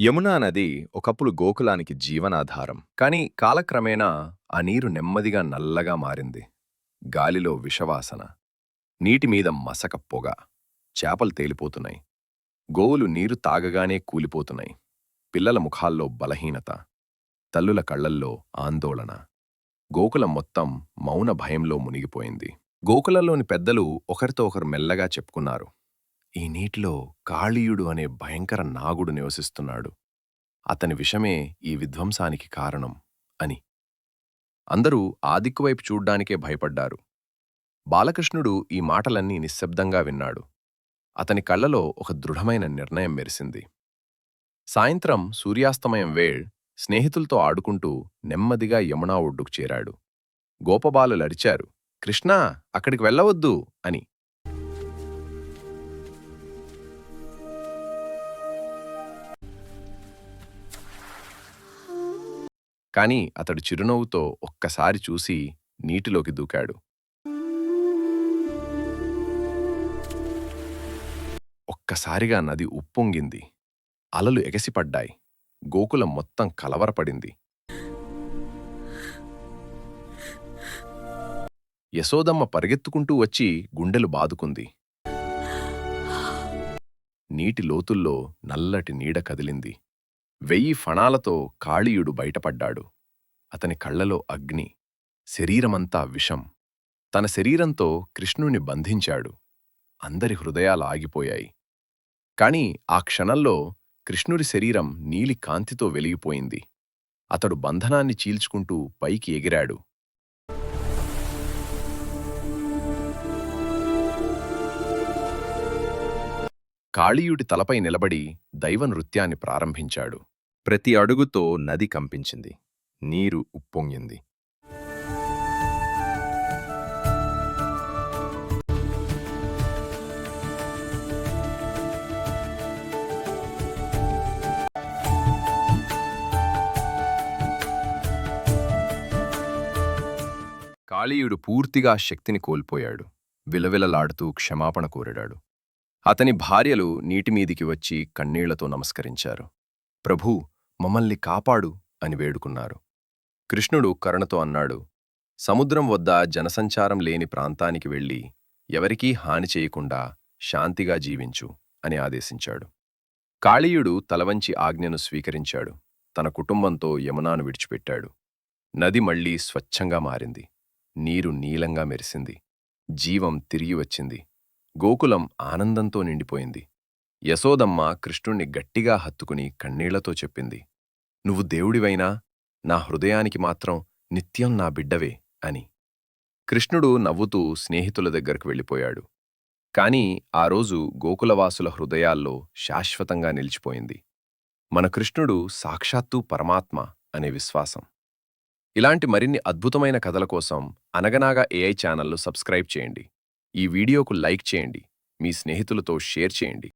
యమునా నది ఒకప్పుడు గోకులానికి జీవనాధారం. కాని కాలక్రమేణా ఆ నీరు నెమ్మదిగా నల్లగా మారింది. గాలిలో విషవాసన, నీటిమీద మసక పొగ, చేపలు తేలిపోతున్నాయి. గోవులు నీరు తాగగానే కూలిపోతున్నాయి. పిల్లల ముఖాల్లో బలహీనత, తల్లుల కళ్లల్లో ఆందోళన. గోకులం మొత్తం మౌన భయంలో మునిగిపోయింది. గోకులంలోని పెద్దలు ఒకరితో ఒకరు మెల్లగా చెప్పుకున్నారు. ఈ నీటిలో కాళీయుడు అనే భయంకర నాగుడు నివసిస్తున్నాడు. అతని విషమే ఈ విధ్వంసానికి కారణం అని. అందరూ ఆ దిక్కువైపు చూడ్డానికే భయపడ్డారు. బాలకృష్ణుడు ఈ మాటలన్నీ నిశ్శబ్దంగా విన్నాడు. అతని కళ్ళలో ఒక దృఢమైన నిర్ణయం మెరిసింది. సాయంత్రం సూర్యాస్తమయం స్నేహితులతో ఆడుకుంటూ నెమ్మదిగా యమునా ఒడ్డుకు చేరాడు. గోపబాలులరిచారు, కృష్ణా, అక్కడికి వెళ్ళవద్దు అని. కాని అతడు చిరునవ్వుతో ఒక్కసారి చూసి నీటిలోకి దూకాడు. ఒక్కసారిగా నది ఉప్పొంగింది. అలలు ఎగసిపడ్డాయి. గోకులం మొత్తం కలవరపడింది. యశోదమ్మ పరిగెత్తుకుంటూ వచ్చి గుండెలు బాదుకుంది. నీటి లోతుల్లో నల్లటి నీడ కదిలింది. 1000 ఫణాలతో కాళీయుడు బయటపడ్డాడు. అతని కళ్లలో అగ్ని, శరీరమంతా విషం. తన శరీరంతో కృష్ణుని బంధించాడు. అందరి హృదయాలు ఆగిపోయాయి. కాని ఆ క్షణంలో కృష్ణుడి శరీరం నీలి కాంతితో వెలిగిపోయింది. అతడు బంధనాన్ని చీల్చుకుంటూ పైకి ఎగిరాడు. కాళీయుడి తలపై నిలబడి దైవ నృత్యాన్ని ప్రారంభించాడు. ప్రతి అడుగుతో నది కంపించింది. నీరు ఉప్పొంగింది. కాళీయుడు పూర్తిగా శక్తిని కోల్పోయాడు. విలవిలలాడుతూ క్షమాపణ కోరాడు. అతని భార్యలు నీటిమీదికి వచ్చి కన్నీళ్లతో నమస్కరించారు. ప్రభూ, మమ్మల్ని కాపాడు అని వేడుకున్నారు. కృష్ణుడు కరుణతో అన్నాడు, సముద్రం వద్ద జనసంచారం లేని ప్రాంతానికి వెళ్ళి ఎవరికీ హాని చేయకుండా శాంతిగా జీవించు అని ఆదేశించాడు. కాళీయుడు తలవంచి ఆజ్ఞను స్వీకరించాడు. తన కుటుంబంతో యమునాను విడిచిపెట్టాడు. నది మళ్లీ స్వచ్ఛంగా మారింది. నీరు నీలంగా మెరిసింది. జీవం తిరిగి వచ్చింది. గోకులం ఆనందంతో నిండిపోయింది. యశోదమ్మ కృష్ణుణ్ణి గట్టిగా హత్తుకుని కన్నీళ్లతో చెప్పింది, నువ్వు దేవుడివైనా నా హృదయానికి మాత్రం నిత్యం నా బిడ్డవే అని. కృష్ణుడు నవ్వుతూ స్నేహితుల దగ్గరకు వెళ్ళిపోయాడు. కాని ఆ రోజు గోకులవాసుల హృదయాల్లో శాశ్వతంగా నిలిచిపోయింది. మన కృష్ణుడు సాక్షాత్తూ పరమాత్మ అనే విశ్వాసం. ఇలాంటి మరిన్ని అద్భుతమైన కథల కోసం అనగనాగా AI ఛానల్ను సబ్స్క్రైబ్ చేయండి. ఈ వీడియోకు లైక్ చేయండి. మీ స్నేహితులతో షేర్ చేయండి.